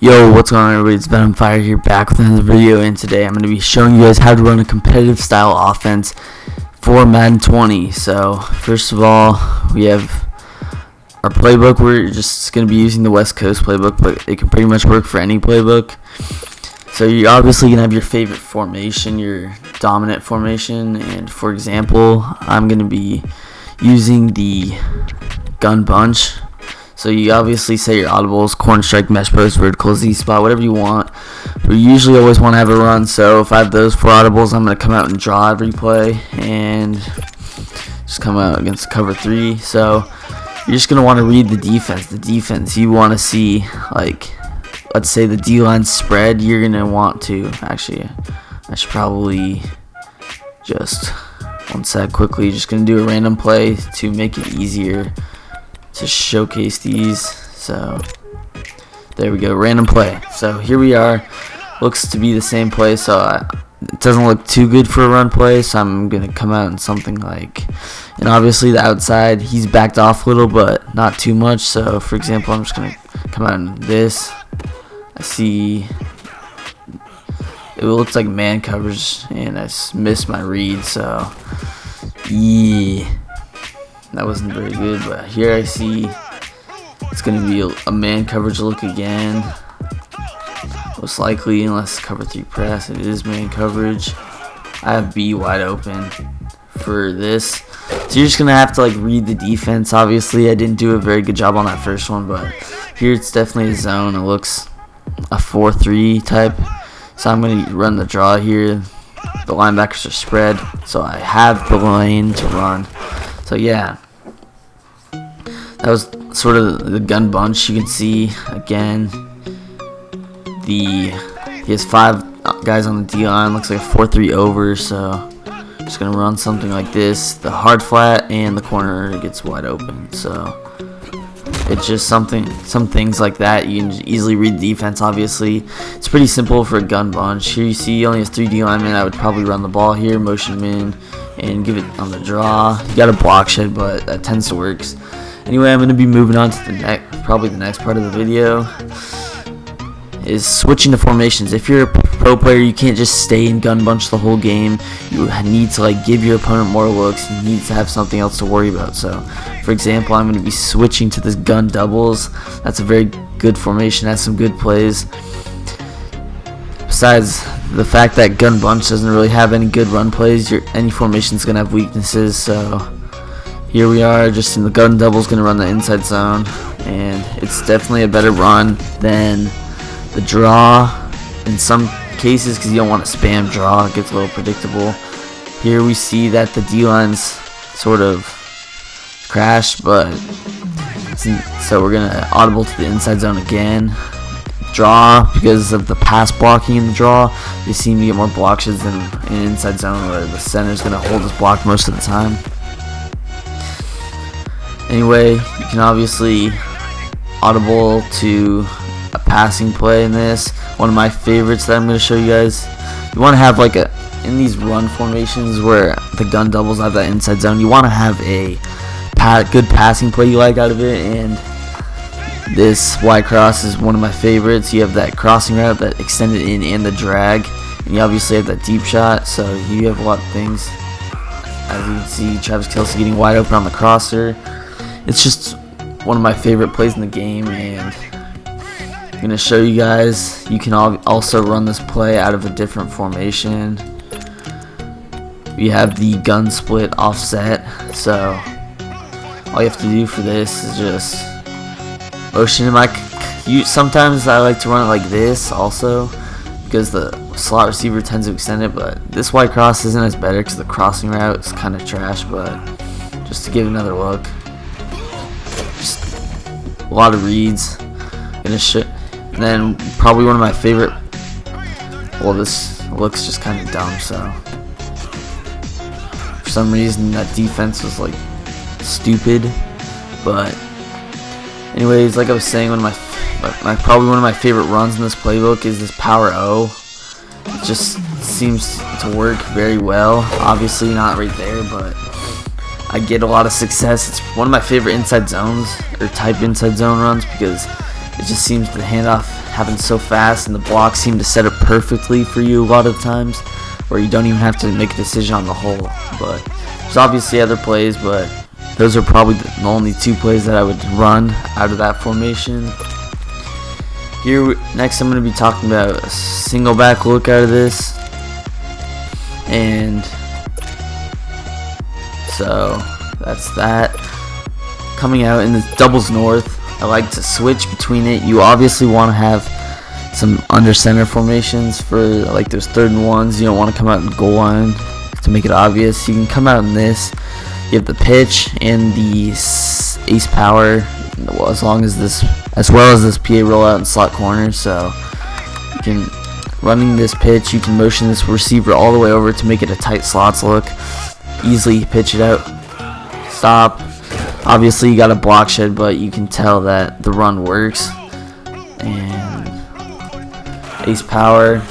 Yo, what's going on, everybody? It's Ben on Fire here, back with another video, and today I'm going to be showing you guys how to run a competitive style offense for Madden 20. So, first of all, we have our playbook. We're just going to be using the West Coast playbook, but it can pretty much work for any playbook. So, you're obviously going to have your favorite formation, your dominant formation, and for example, I'm going to be using the gun bunch. So you obviously say your audibles, corner strike, mesh post, vertical, Z spot, whatever you want. We usually always want to have a run, so if I have those 4 audibles, I'm going to come out and draw every play and just come out against cover 3. So you're just going to want to read the defense. The defense you want to see, like, let's say the D-line spread, you're going to want to, actually, I should probably just, one sec, quickly, just going to do a random play to make it easier to showcase these. So there we go, random play. So here we are, looks to be the same play, so it doesn't look too good for a run play, so I'm gonna come out in something like, and obviously the outside he's backed off a little but not too much. So for example, I'm just gonna come out in this. I see it looks like man coverage and I missed my read, so yeah, that wasn't very good. But here I see it's going to be a man coverage look again, most likely, unless cover 3 press. It is man coverage. I have B wide open for this, so you're just going to have to like read the defense. Obviously I didn't do a very good job on that first one, but here it's definitely a zone. It looks a 4-3 type, so I'm going to run the draw here. The linebackers are spread, so I have the lane to run. So yeah, that was sort of the gun bunch. You can see again, he has 5 guys on the D line. Looks like a 4-3 over. So just gonna run something like this. The hard flat and the corner gets wide open. So it's just some things like that. You can easily read the defense. Obviously, it's pretty simple for a gun bunch. Here you see he only has 3 D linemen. I would probably run the ball here, motion him in, and give it on the draw. You got a block shed, but that tends to work. Anyway, I'm going to be moving on to probably the next part of the video, is switching to formations. If you're a pro player, you can't just stay in gun bunch the whole game. You need to like give your opponent more looks. You need to have something else to worry about. So for example, I'm going to be switching to this gun doubles. That's a very good formation, has some good plays. Besides the fact that gun bunch doesn't really have any good run plays, any formation is going to have weaknesses. So here we are, just in the gun doubles, going to run the inside zone, and it's definitely a better run than the draw in some cases, because you don't want to spam draw. It gets a little predictable. Here we see that the D-line's sort of crashed, but so we're going to audible to the inside zone again. Draw, because of the pass blocking in the draw, they seem to get more block sheds than in inside zone, where the center is going to hold his block most of the time. Anyway, you can obviously audible to a passing play in this. One of my favorites that I'm going to show you guys. You want to have like in these run formations where the gun doubles have that inside zone, you want to have a good passing play you like out of it, and this Y cross is one of my favorites. You have that crossing route, that extended in, and the drag, and you obviously have that deep shot, so you have a lot of things. As you can see, Travis Kelce getting wide open on the crosser. It's just one of my favorite plays in the game, and I'm going to show you guys. You can also run this play out of a different formation. We have the gun split offset, so all you have to do for this is just motion him. Sometimes I like to run it like this also, because the slot receiver tends to extend it, but this white cross isn't as better because the crossing route is kind of trash. But just to give another look, just a lot of reads, and then probably one of my favorite, well, this looks just kind of dumb, so for some reason that defense was like stupid. But anyways, like I was saying, probably one of my favorite runs in this playbook is this power O. It just seems to work very well. Obviously not right there, but I get a lot of success. It's one of my favorite inside zones, or type inside zone runs, because it just seems the handoff happens so fast, and the blocks seem to set up perfectly for you a lot of times, where you don't even have to make a decision on the hole. But there's obviously other plays, but those are probably the only 2 plays that I would run out of that formation. Here, next I'm going to be talking about a single back look out of this. And so that's that. Coming out in the doubles north, I like to switch between it. You obviously want to have some under center formations for like those 3rd and 1s. You don't want to come out in goal line to make it obvious. You can come out in this. You have the pitch and the ace power, well, as well as this PA rollout and slot corner. So you can, running this pitch, you can motion this receiver all the way over to make it a tight slots look. Easily pitch it out, stop. Obviously you got a block shed, but you can tell that the run works. And ace power,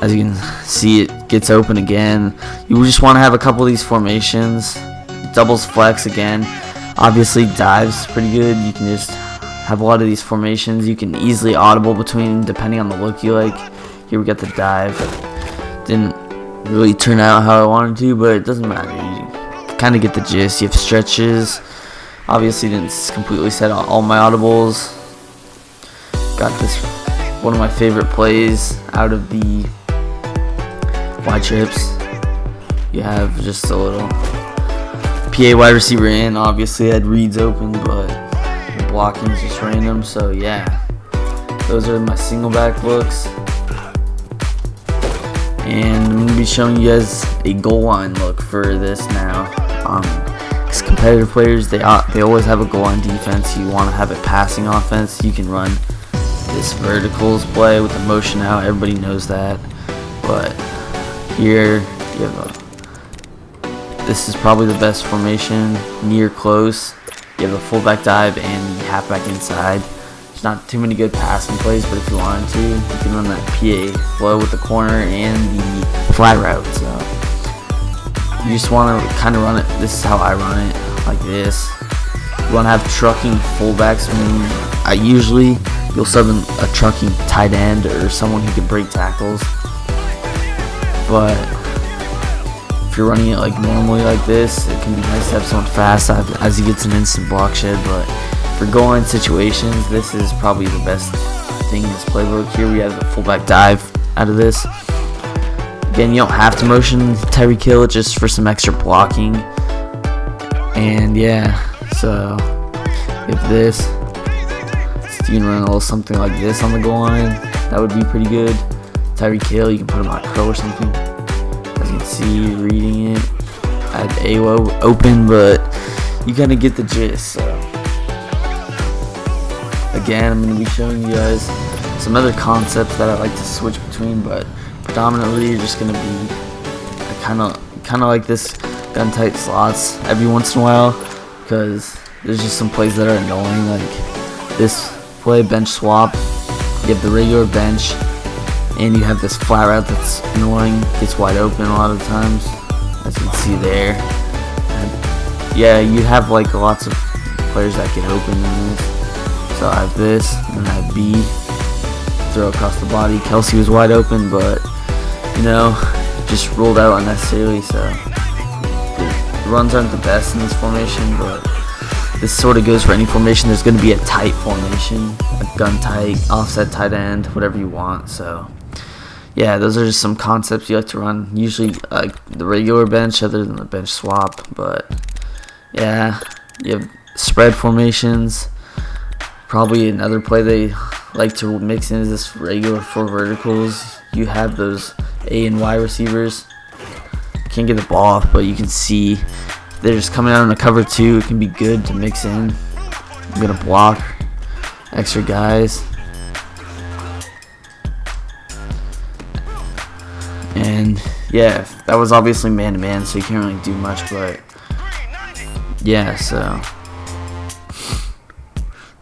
as you can see, it gets open again. You just want to have a couple of these formations. Doubles flex again. Obviously dives pretty good. You can just have a lot of these formations. You can easily audible between depending on the look you like. Here we got the dive. Didn't really turn out how I wanted to, but it doesn't matter. You kind of get the gist. You have stretches. Obviously didn't completely set all my audibles. Got this, one of my favorite plays out of the wide trips. You have just a little PA wide receiver in. Obviously I had reads open, but the blocking is just random. So yeah, those are my single back looks. And I'm going to be showing you guys a goal line look for this now. Because competitive players, they always have a goal line defense. You want to have a passing offense. You can run this verticals play with the motion out. Everybody knows that. But here you have this is probably the best formation, near close. You have a fullback dive and halfback inside. There's not too many good passing plays, but if you wanted to, you can run that PA flow with the corner and the flat route. So you just want to kind of run it. This is how I run it, like this. You want to have trucking fullbacks. You'll sub in a trucking tight end or someone who can break tackles. But if you're running it like normally like this, it can be nice to have someone fast as he gets an instant block shed. But for goal line situations, this is probably the best thing in this playbook. Here we have the fullback dive out of this. Again, you don't have to motion Tyreek Hill, just for some extra blocking. And yeah, so you have this. So you can run a little something like this on the goal line. That would be pretty good. Tyreek Hill, you can put him on a curl or something. As you can see, reading it. I had AWO open, but you kind of get the gist. So again, I'm going to be showing you guys some other concepts that I like to switch between, but predominantly you're just going to be kind of like this gun tight slots every once in a while, because there's just some plays that are annoying, like this play, bench swap. You have the regular bench and you have this flat route that's annoying, gets wide open a lot of times, as you can see there. And yeah, you have like lots of players that get open in this. So I have this, and I have B, throw across the body. Kelsey was wide open, but you know, just rolled out unnecessarily. So the runs aren't the best in this formation, but this sort of goes for any formation. There's going to be a tight formation, a gun tight, offset tight end, whatever you want. So yeah, those are just some concepts you like to run. Usually like the regular bench other than the bench swap. But yeah, you have spread formations. Probably another play they like to mix in is this regular 4 verticals. You have those A and Y receivers. Can't get the ball off, but you can see they're just coming out on a cover 2. It can be good to mix in. I'm gonna block extra guys. And yeah, that was obviously man-to-man, so you can't really do much, but yeah, so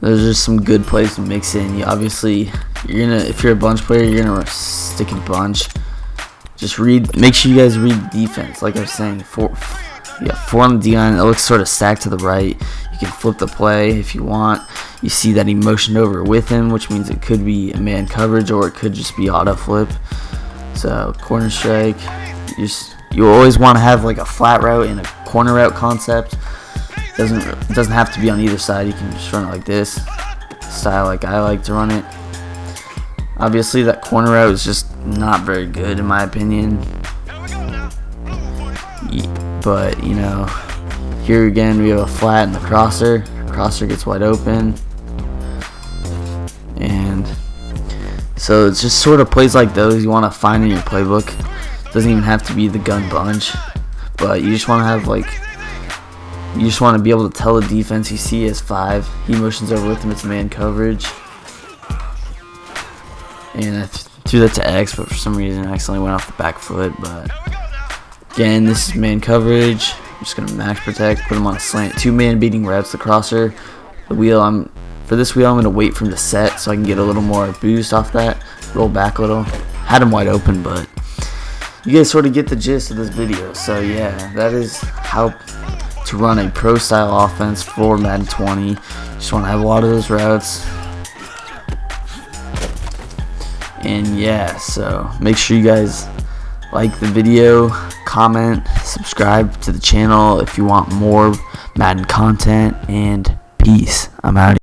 those are some good plays to mix in. You obviously, if you're a bunch player, you're gonna stick in bunch. Just make sure you guys read defense. Like I was saying, 4 on the D line. It looks sort of stacked to the right. You You can flip the play if you want. You see that he motioned over with him, which means it could be a man coverage or it could just be auto flip. So corner strike, you always want to have like a flat route and a corner route concept. It doesn't have to be on either side. You can just run it like this style, like I like to run it. Obviously that corner route is just not very good in my opinion, but you know, here again we have a flat in the crosser. Crosser gets wide open, and so it's just sort of plays like those you want to find in your playbook. It doesn't even have to be the gun bunch, but you just want to have like, you just want to be able to tell the defense you see as 5. He motions over with him, it's man coverage. And I threw that to X, but for some reason I accidentally went off the back foot. But again, this is man coverage. I'm just gonna max protect, put him on a slant. 2-man beating routes the crosser. The wheel, for this wheel I'm gonna wait for him to set so I can get a little more boost off that. Roll back a little. Had him wide open, but you guys sort of get the gist of this video. So yeah, that is how to run a pro style offense for Madden 20. Just want to have a lot of those routes. And yeah, so make sure you guys like the video, comment, subscribe to the channel if you want more Madden content, and peace. I'm out of here.